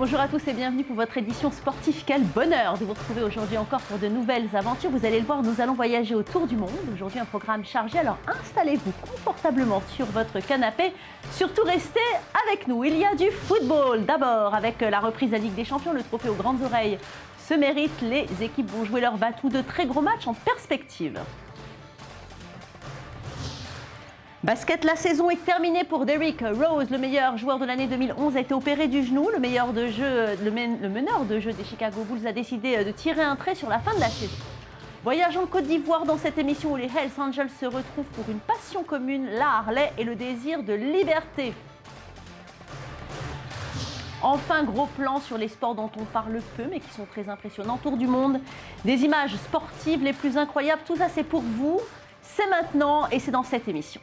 Bonjour à tous et bienvenue pour votre édition sportive. Quel bonheur de vous retrouver aujourd'hui encore pour de nouvelles aventures. Vous allez le voir, nous allons voyager autour du monde. Aujourd'hui, un programme chargé. Alors installez-vous confortablement sur votre canapé. Surtout restez avec nous. Il y a du football. D'abord, avec la reprise de la Ligue des Champions, le trophée aux grandes oreilles se mérite. Les équipes vont jouer leur batou, de très gros matchs en perspective. Basket, la saison est terminée pour Derrick Rose, le meilleur joueur de l'année 2011, a été opéré du genou. Le meneur de jeu des Chicago Bulls a décidé de tirer un trait sur la fin de la saison. Voyage en Côte d'Ivoire dans cette émission où les Hells Angels se retrouvent pour une passion commune, la Harley et le désir de liberté. Enfin, gros plan sur les sports dont on parle peu mais qui sont très impressionnants. Tour du monde, des images sportives les plus incroyables, tout ça c'est pour vous. C'est maintenant et c'est dans cette émission.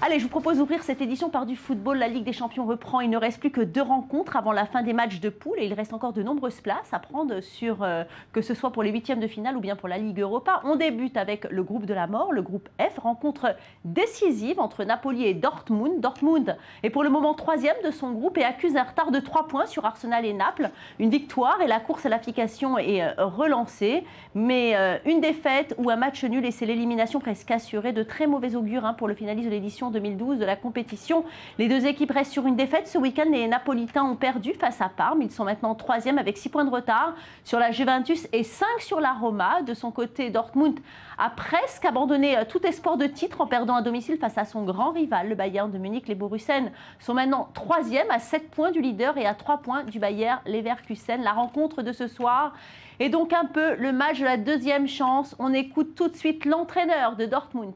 Allez, je vous propose d'ouvrir cette édition par du football. La Ligue des Champions reprend. Il ne reste plus que 2 rencontres avant la fin des matchs de poule et il reste encore de nombreuses places à prendre sur, que ce soit pour les 8e de finale ou bien pour la Ligue Europa. On débute avec le groupe de la mort, le groupe F, rencontre décisive entre Napoli et Dortmund. Dortmund est pour le moment 3e de son groupe et accuse un retard de 3 points sur Arsenal et Naples. Une victoire et la course à l'application est relancée, mais une défaite ou un match nul et c'est l'élimination presque assurée. De très mauvais augure pour le finaliste de l'édition 2012 de la compétition. Les deux équipes restent sur une défaite. Ce week-end, les Napolitains ont perdu face à Parme. Ils sont maintenant 3e avec 6 points de retard sur la Juventus et 5 sur la Roma. De son côté, Dortmund a presque abandonné tout espoir de titre en perdant à domicile face à son grand rival, le Bayern de Munich. Les Borussen sont maintenant 3e à 7 points du leader et à 3 points du Bayer Leverkusen. La rencontre de ce soir est donc un peu le match de la deuxième chance. On écoute tout de suite l'entraîneur de Dortmund.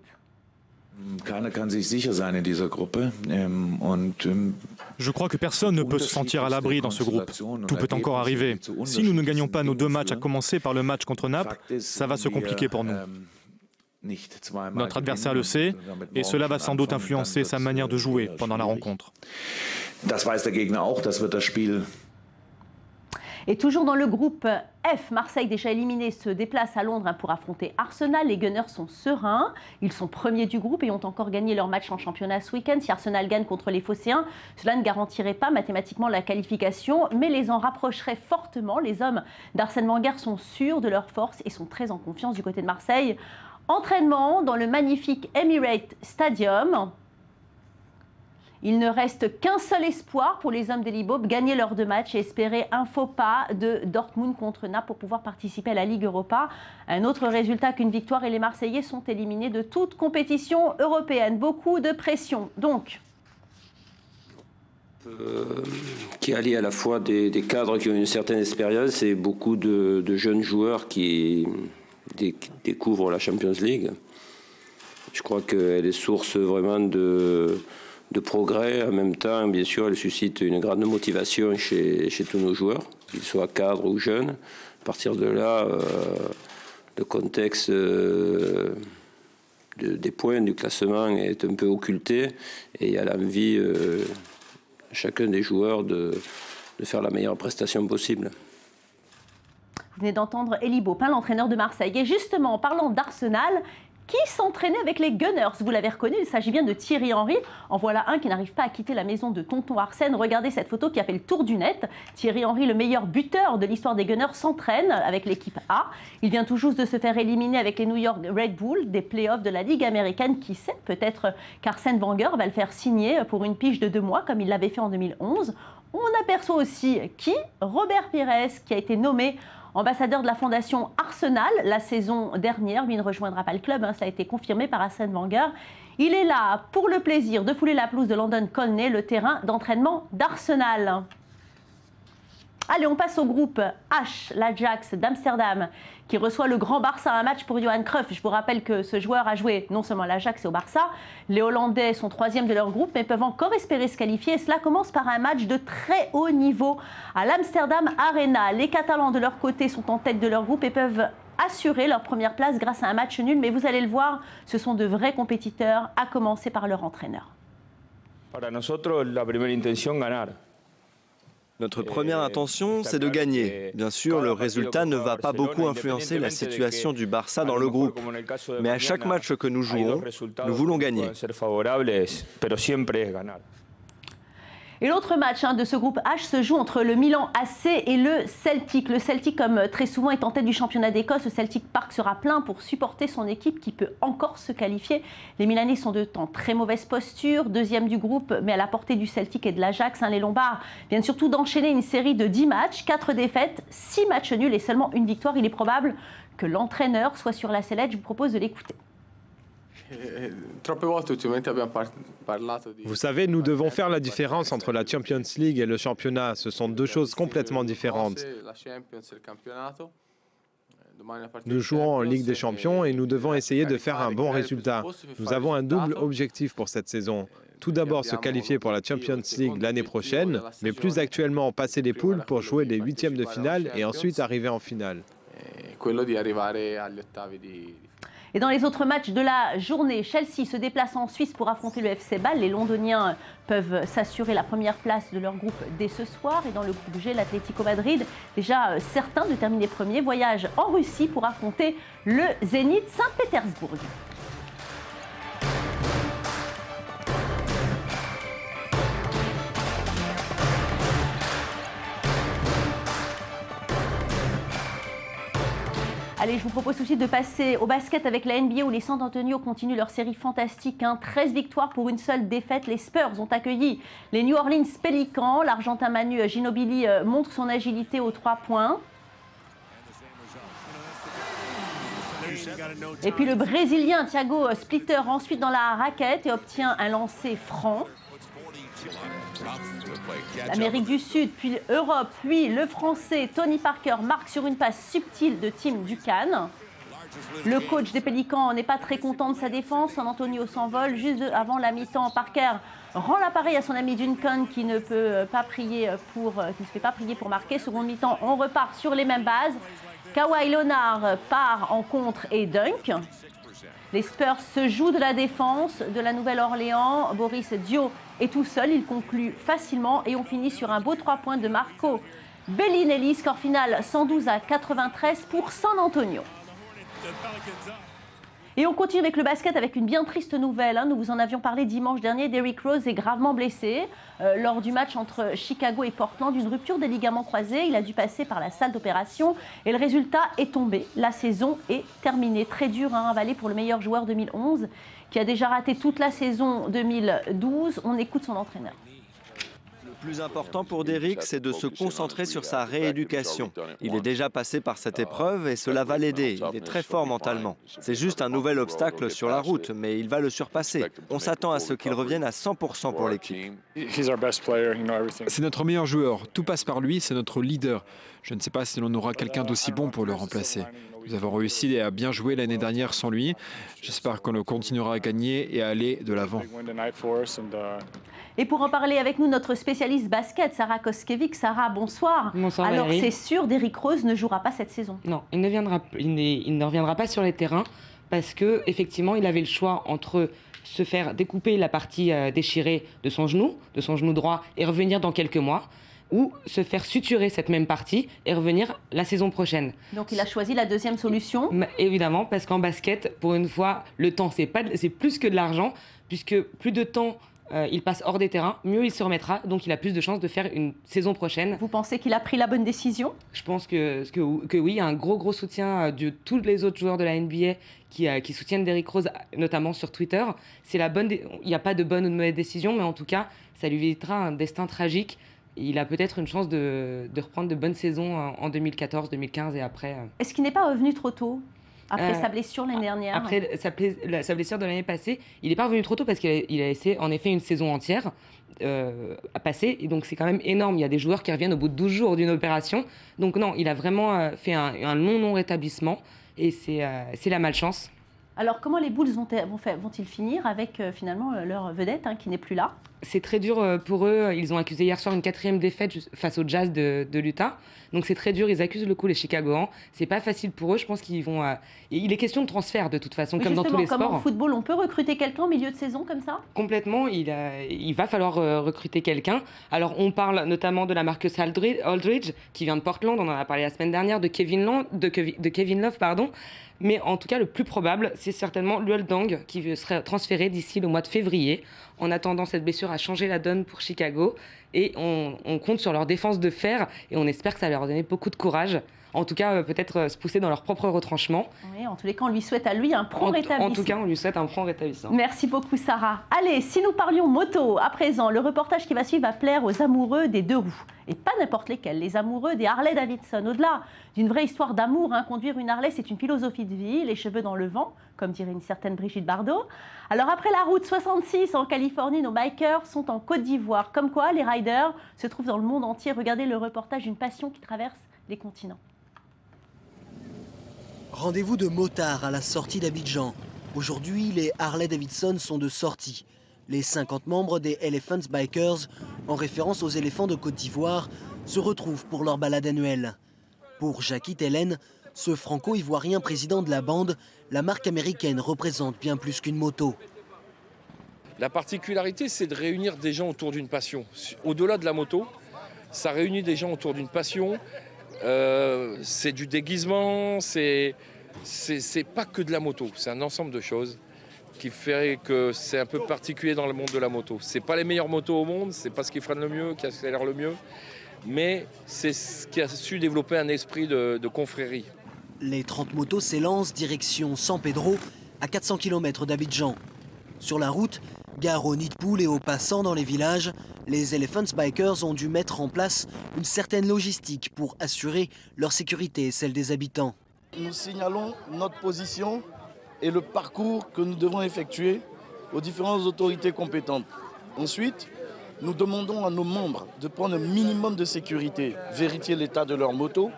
Je crois que personne ne peut se sentir à l'abri dans ce groupe. Tout peut encore arriver. Si nous ne gagnons pas nos 2 matchs, à commencer par le match contre Naples, ça va se compliquer pour nous. Notre adversaire le sait et cela va sans doute influencer sa manière de jouer pendant la rencontre. Et toujours dans le groupe F, Marseille, déjà éliminé, se déplace à Londres pour affronter Arsenal. Les Gunners sont sereins. Ils sont premiers du groupe et ont encore gagné leur match en championnat ce week-end. Si Arsenal gagne contre les Phocéens, cela ne garantirait pas mathématiquement la qualification, mais les en rapprocherait fortement. Les hommes d'Arsène Wenger sont sûrs de leur force et sont très en confiance du côté de Marseille. Entraînement dans le magnifique Emirates Stadium. Il ne reste qu'un seul espoir pour les hommes d'Elibob, gagner leurs 2 matchs et espérer un faux pas de Dortmund contre Naples pour pouvoir participer à la Ligue Europa. Un autre résultat qu'une victoire et les Marseillais sont éliminés de toute compétition européenne. Beaucoup de pression, donc. Qui allie à la fois des cadres qui ont une certaine expérience et beaucoup de jeunes joueurs qui découvrent la Champions League. Je crois qu'elle est source vraiment de progrès. En même temps, bien sûr, elle suscite une grande motivation chez tous nos joueurs, qu'ils soient cadres ou jeunes. À partir de là, le contexte des points du classement est un peu occulté et il y a l'envie chacun des joueurs de faire la meilleure prestation possible. Vous venez d'entendre Elie Baupin, l'entraîneur de Marseille. Et justement, en parlant d'Arsenal, qui s'entraînait avec les Gunners? Vous l'avez reconnu, il s'agit bien de Thierry Henry. En voilà un qui n'arrive pas à quitter la maison de tonton Arsène. Regardez cette photo qui a fait le tour du net. Thierry Henry, le meilleur buteur de l'histoire des Gunners, s'entraîne avec l'équipe A. Il vient tout juste de se faire éliminer avec les New York Red Bulls des playoffs de la Ligue américaine. Qui sait, peut-être qu'Arsène Wenger va le faire signer pour une pige de 2 mois comme il l'avait fait en 2011. On aperçoit aussi Robert Pires, qui a été nommé ambassadeur de la fondation Arsenal la saison dernière. Lui ne rejoindra pas le club, ça a été confirmé par Arsène Wenger. Il est là pour le plaisir de fouler la pelouse de London Colney, le terrain d'entraînement d'Arsenal. Allez, on passe au groupe H, l'Ajax d'Amsterdam, qui reçoit le Grand Barça, un match pour Johan Cruyff. Je vous rappelle que ce joueur a joué non seulement à l'Ajax et au Barça. Les Hollandais sont 3e de leur groupe, mais peuvent encore espérer se qualifier. Et cela commence par un match de très haut niveau à l'Amsterdam Arena. Les Catalans, de leur côté, sont en tête de leur groupe et peuvent assurer leur première place grâce à un match nul. Mais vous allez le voir, ce sont de vrais compétiteurs, à commencer par leur entraîneur. Para nosotros, la primera intención, ganar. Notre première intention, c'est de gagner. Bien sûr, le résultat ne va pas beaucoup influencer la situation du Barça dans le groupe. Mais à chaque match que nous jouons, nous voulons gagner. Et l'autre match de ce groupe H se joue entre le Milan AC et le Celtic. Le Celtic, comme très souvent, est en tête du championnat d'Écosse. Le Celtic Park sera plein pour supporter son équipe qui peut encore se qualifier. Les Milanais sont en très mauvaise posture, deuxième du groupe, mais à la portée du Celtic et de l'Ajax. Les Lombards viennent surtout d'enchaîner une série de 10 matchs, 4 défaites, 6 matchs nuls et seulement une victoire. Il est probable que l'entraîneur soit sur la sellette. Je vous propose de l'écouter. Vous savez, nous devons faire la différence entre la Champions League et le championnat. Ce sont deux choses complètement différentes. Nous jouons en Ligue des Champions et nous devons essayer de faire un bon résultat. Nous avons un double objectif pour cette saison. Tout d'abord se qualifier pour la Champions League l'année prochaine, mais plus actuellement passer les poules pour jouer les huitièmes de finale et ensuite arriver en finale. Et dans les autres matchs de la journée, Chelsea se déplace en Suisse pour affronter le FC Bâle. Les Londoniens peuvent s'assurer la première place de leur groupe dès ce soir. Et dans le groupe G, l'Atlético Madrid, déjà certain de terminer premier, voyage en Russie pour affronter le Zénith Saint-Pétersbourg. Allez, je vous propose aussi de passer au basket avec la NBA où les San Antonio continuent leur série fantastique. 13 victoires pour une seule défaite. Les Spurs ont accueilli les New Orleans Pelicans. L'Argentin Manu Ginobili montre son agilité aux 3 points. Et puis le Brésilien Thiago Splitter ensuite dans la raquette et obtient un lancer franc. L'Amérique du Sud, puis l'Europe, puis le Français Tony Parker marque sur une passe subtile de Tim Duncan. Le coach des Pélicans n'est pas très content de sa défense. San Antonio s'envole juste avant la mi-temps. Parker rend l'appareil à son ami Duncan qui ne se fait pas prier pour marquer. Seconde mi-temps, on repart sur les mêmes bases. Kawhi Leonard part en contre et dunk. Les Spurs se jouent de la défense de la Nouvelle-Orléans. Boris Dio est tout seul, il conclut facilement et on finit sur un beau 3 points de Marco Bellinelli. Score final 112-93 pour San Antonio. Et on continue avec le basket avec une bien triste nouvelle. Nous vous en avions parlé dimanche dernier. Derrick Rose est gravement blessé lors du match entre Chicago et Portland. Une rupture des ligaments croisés. Il a dû passer par la salle d'opération et le résultat est tombé. La saison est terminée. Très dur à avaler pour le meilleur joueur 2011 qui a déjà raté toute la saison 2012. On écoute son entraîneur. Le plus important pour Derrick, c'est de se concentrer sur sa rééducation. Il est déjà passé par cette épreuve et cela va l'aider. Il est très fort mentalement. C'est juste un nouvel obstacle sur la route, mais il va le surpasser. On s'attend à ce qu'il revienne à 100% pour l'équipe. C'est notre meilleur joueur. Tout passe par lui, c'est notre leader. Je ne sais pas si l'on aura quelqu'un d'aussi bon pour le remplacer. Nous avons réussi à bien jouer l'année dernière sans lui. J'espère qu'on continuera à gagner et à aller de l'avant. Et pour en parler avec nous, notre spécialiste basket, Sarah Koskiewicz. Sarah, bonsoir. Bonsoir. Alors, Valérie. c'est sûr, Derrick Rose ne jouera pas cette saison. Non, il ne reviendra pas sur les terrains parce que effectivement, il avait le choix entre se faire découper la partie déchirée de son genou droit et revenir dans quelques mois, ou se faire suturer cette même partie et revenir la saison prochaine. Donc il a choisi la deuxième solution. Mais évidemment, parce qu'en basket, pour une fois, le temps, c'est plus que de l'argent, puisque plus de temps il passe hors des terrains, mieux il se remettra, donc il a plus de chances de faire une saison prochaine. Vous pensez qu'il a pris la bonne décision ? Je pense que oui, il y a un gros soutien de tous les autres joueurs de la NBA qui soutiennent Derrick Rose, notamment sur Twitter. Il n'y a pas de bonne ou de mauvaise décision, mais en tout cas, ça lui évitera un destin tragique. Il a peut-être une chance de reprendre de bonnes saisons en 2014, 2015 et après. Est-ce qu'il n'est pas revenu trop tôt ? Après sa blessure l'année dernière. Après sa blessure de l'année passée, il n'est pas revenu trop tôt parce qu'il a essayé en effet une saison entière à passer. Et donc c'est quand même énorme. Il y a des joueurs qui reviennent au bout de 12 jours d'une opération. Donc non, il a vraiment fait un long non-rétablissement et c'est la malchance. Alors comment les Bulls vont-ils finir avec finalement leur vedette qui n'est plus là ? C'est très dur pour eux. Ils ont accusé hier soir une 4e défaite face au Jazz de l'Utah. Donc c'est très dur. Ils accusent le coup les Chicagoans. C'est pas facile pour eux. Je pense qu'ils vont. Il est question de transfert de toute façon, comme dans tous les sports. Comme en football, on peut recruter quelqu'un au milieu de saison comme ça ? Complètement. Il va falloir recruter quelqu'un. Alors on parle notamment de la Marcus Aldridge qui vient de Portland. On en a parlé la semaine dernière de Kevin Love, pardon. Mais en tout cas, le plus probable, c'est certainement Luol Deng qui serait transféré d'ici le mois de février. En attendant, cette blessure a changé la donne pour Chicago. et on compte sur leur défense de fer et on espère que ça va leur donner beaucoup de courage. En tout cas, peut-être se pousser dans leur propre retranchement. Oui, en tous les cas, on lui souhaite à lui un prompt rétablissement. En tout cas, on lui souhaite un prompt rétablissement. Merci beaucoup, Sarah. Allez, si nous parlions moto, à présent, le reportage qui va suivre va plaire aux amoureux des deux roues. Et pas n'importe lesquels, les amoureux des Harley-Davidson. Au-delà d'une vraie histoire d'amour, conduire une Harley, c'est une philosophie de vie, les cheveux dans le vent, comme dirait une certaine Brigitte Bardot. Alors après la route 66 en Californie, nos bikers sont en Côte d'Ivoire. Comme quoi, les riders se trouvent dans le monde entier. Regardez le reportage d'une passion qui traverse les continents. Rendez-vous de motards à la sortie d'Abidjan. Aujourd'hui, les Harley-Davidson sont de sortie. Les 50 membres des Elephants Bikers, en référence aux éléphants de Côte d'Ivoire, se retrouvent pour leur balade annuelle. Pour Jackie Tellen, ce franco-ivoirien président de la bande, la marque américaine représente bien plus qu'une moto. La particularité, c'est de réunir des gens autour d'une passion. Au-delà de la moto, ça réunit des gens autour d'une passion. C'est du déguisement, c'est pas que de la moto, c'est un ensemble de choses qui fait que c'est un peu particulier dans le monde de la moto. C'est pas les meilleures motos au monde, c'est pas ce qui freine le mieux, qui accélère le mieux, mais c'est ce qui a su développer un esprit de confrérie. Les 30 motos s'élancent direction San Pedro, à 400 km d'Abidjan. Sur la route, gare aux nids de poules et aux passants dans les villages, les Elephants Bikers ont dû mettre en place une certaine logistique pour assurer leur sécurité et celle des habitants. Nous signalons notre position et le parcours que nous devons effectuer aux différentes autorités compétentes. Ensuite, nous demandons à nos membres de prendre un minimum de sécurité, vérifier l'état de leur moto,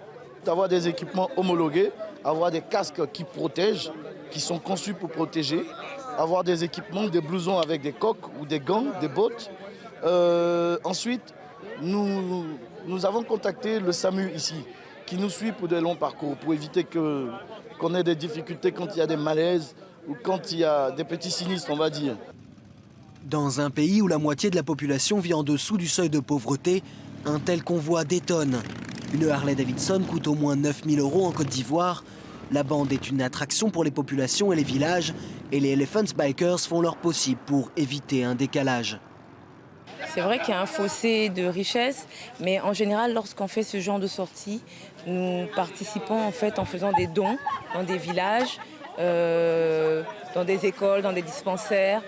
d'avoir des équipements homologués, avoir des casques qui protègent, qui sont conçus pour protéger, avoir des équipements, des blousons avec des coques ou des gants, des bottes. Ensuite, nous avons contacté le SAMU ici, qui nous suit pour des longs parcours, pour éviter qu'on ait des difficultés quand il y a des malaises ou quand il y a des petits sinistres, on va dire. Dans un pays où la moitié de la population vit en dessous du seuil de pauvreté, un tel convoi détonne. Une Harley-Davidson coûte au moins 9 000 € en Côte d'Ivoire. La bande est une attraction pour les populations et les villages, et les Elephants Bikers font leur possible pour éviter un décalage. C'est vrai qu'il y a un fossé de richesse, mais en général, lorsqu'on fait ce genre de sortie, nous participons en fait en faisant des dons dans des villages, dans des écoles, dans des dispensaires.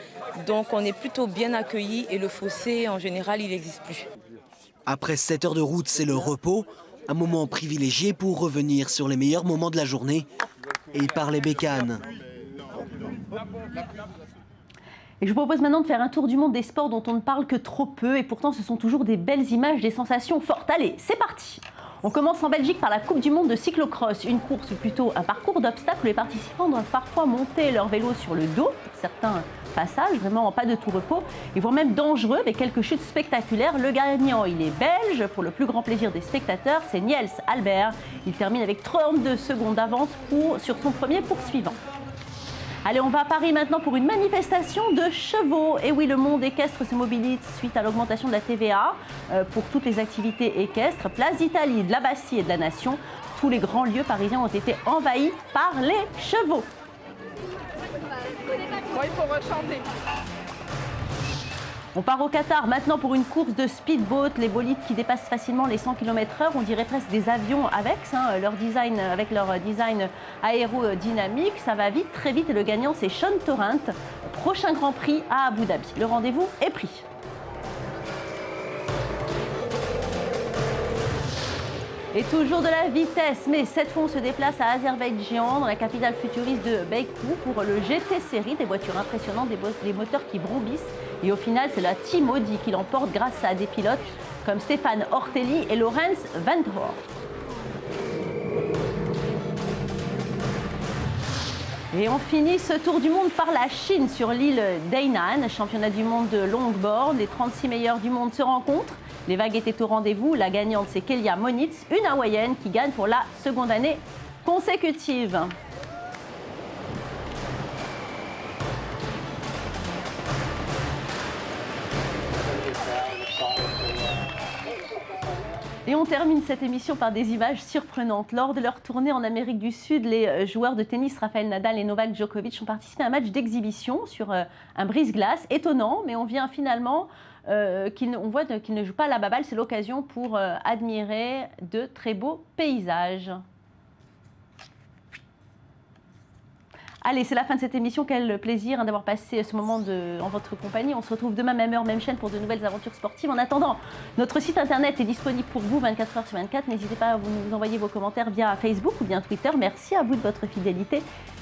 Donc on est plutôt bien accueillis et le fossé, en général, il n'existe plus. Après 7 heures de route, c'est le repos, un moment privilégié pour revenir sur les meilleurs moments de la journée et par les bécanes. Et je vous propose maintenant de faire un tour du monde des sports dont on ne parle que trop peu et pourtant ce sont toujours des belles images, des sensations fortes. Allez, c'est parti! On commence en Belgique par la Coupe du monde de cyclocross, une course ou plutôt un parcours d'obstacles où les participants doivent parfois monter leur vélo sur le dos pour certains passages, vraiment pas de tout repos, et voire même dangereux avec quelques chutes spectaculaires. Le gagnant, il est belge, pour le plus grand plaisir des spectateurs, c'est Niels Albert. Il termine avec 32 secondes d'avance sur son premier poursuivant. Allez, on va à Paris maintenant pour une manifestation de chevaux. Et oui, le monde équestre se mobilise suite à l'augmentation de la TVA pour toutes les activités équestres. Place d'Italie, de la Bastille et de la Nation, tous les grands lieux parisiens ont été envahis par les chevaux. Bon, il faut rechanter. On part au Qatar maintenant pour une course de speedboat, les bolides qui dépassent facilement les 100 km/h, on dirait presque des avions avec leur design aérodynamique, ça va vite, très vite et le gagnant c'est Sean Torrent. Prochain Grand Prix à Abu Dhabi. Le rendez-vous est pris. Et toujours de la vitesse, mais cette fois on se déplace à Azerbaïdjan, dans la capitale futuriste de Bakou, pour le GT Série, des voitures impressionnantes, des moteurs qui vrombissent. Et au final, c'est la Team Audi qui l'emporte grâce à des pilotes comme Stéphane Ortelli et Lorenz Vanthoor. Et on finit ce tour du monde par la Chine sur l'île d'Hainan, championnat du monde de longboard. Les 36 meilleurs du monde se rencontrent. Les vagues étaient au rendez-vous. La gagnante, c'est Kelia Monitz, une hawaïenne qui gagne pour la seconde année consécutive. Et on termine cette émission par des images surprenantes. Lors de leur tournée en Amérique du Sud, les joueurs de tennis Rafael Nadal et Novak Djokovic ont participé à un match d'exhibition sur un brise-glace. Étonnant, mais on vient finalement on voit qu'ils ne jouent pas à la baballe. C'est l'occasion pour admirer de très beaux paysages. Allez, c'est la fin de cette émission. Quel plaisir d'avoir passé ce moment en votre compagnie. On se retrouve demain, même heure, même chaîne, pour de nouvelles aventures sportives. En attendant, notre site internet est disponible pour vous 24 h sur 24. N'hésitez pas à nous envoyer vos commentaires via Facebook ou bien Twitter. Merci à vous de votre fidélité.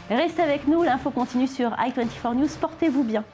Restez avec nous, l'info continue sur i24 News. Portez-vous bien.